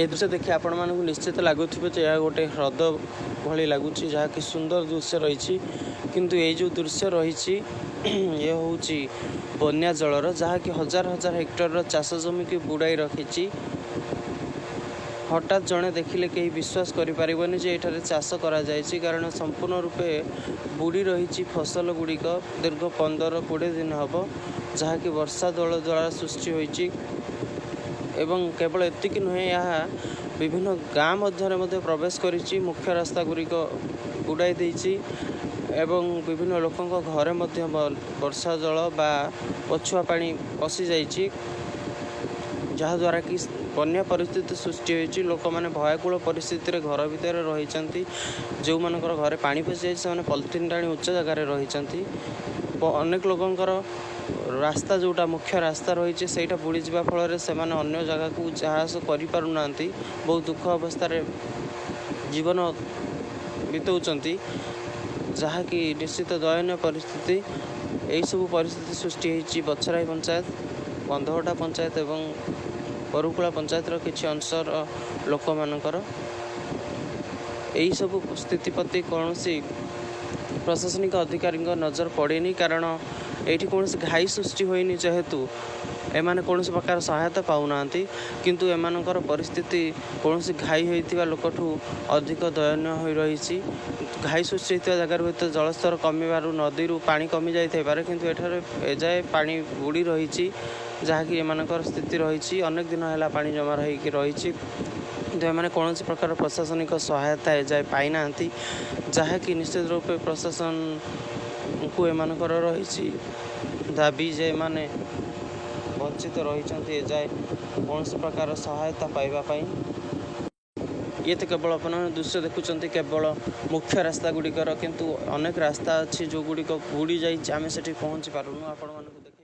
ए दृश्य देखिए आपण मानक निश्चित लगुवे यह गोटे ह्रद भली लगुच जहाँकि सुंदर दृश्य रही किंतु ये जो दृश्य रही ये हूँ बन्या जलर जहाँकि हजार हजार हेक्टर चाष जमी की बुड़ाई रखी हठात जड़े देखिले कहीं विश्वास करें जे एठारे चाष करा जायछि कारण संपूर्ण रूपे बुड़ी रही फसल गुड़िक दीर्घ 15-20 दिन हम जहाँकि वर्षा जल द्वारा सृष्टि होइछि एवं केवल एतिक नुहे यहाँ विभिन्न गाँ मध्य प्रवेश करिछि मुख्य रास्ता गुड़िक बुड़ाई देइछि एवं विभिन्न लोकों घरे मध्य वर्षा जल बा पछुआ पानी पशि जाइछि जहाँद्वारा कि बन्या परिस्थिति सृष्टि होइछि लोक मैंने भयाकूल परिस्थिति रे घर भितर रही जो मानकर घरे पानी पशि जाइछि पॉलिथिन टाणी उच्च जगार रही अनेक लोकंकर रास्ता जोटा मुख्य रास्ता रही से बुड़ी जा फल से अन्य जगह को जहाज करें बहुत दुख अवस्था जीवन बिताऊँच जहाँकि निश्चित दयनीय परिस्थिति यही सब परिस्थिति सृष्टि होती बछराई पंचायत बंधवटा पंचायत एवं बरुकुला पंचायतर किसी अंशर लोक मानकर यही सब स्थिति प्रति कौन प्रशासनिक अधिकारी नजर पड़ेनी कारण ये कौन घाई सृष्टि होनी जेहेतु एमाने कौन प्रकार सहायता पाऊना किंतु एमानकर परिस्थिति कौन घाई होता लोकठू अधिक दयनीय हो रही घाई सृष्टि होता जगार भर जलस्तर कमिबार नदी पानी कमी जाए किंतु एठारे एजाए पानी बुड़ी रही जहाँकि एमानकर स्थिति रही अनेक दिन है पानी जमा रही तो एमाने कौन प्रकार प्रशासनिक सहायता एजाए पाईना जहाँकि निश्चित रूपे प्रशासन को एमानकर रही दाबी जे माने वंचित रही एजाए कौन प्रकार सहायता पाइबापी ये तो केवल अपन दृश्य देखुं केवल मुख्य रास्ता गुड़िकर किंतु अनेक रास्ता अच्छी जो गुड़िक बुड़ी जाइए आम से पहुँची पारूँ आपण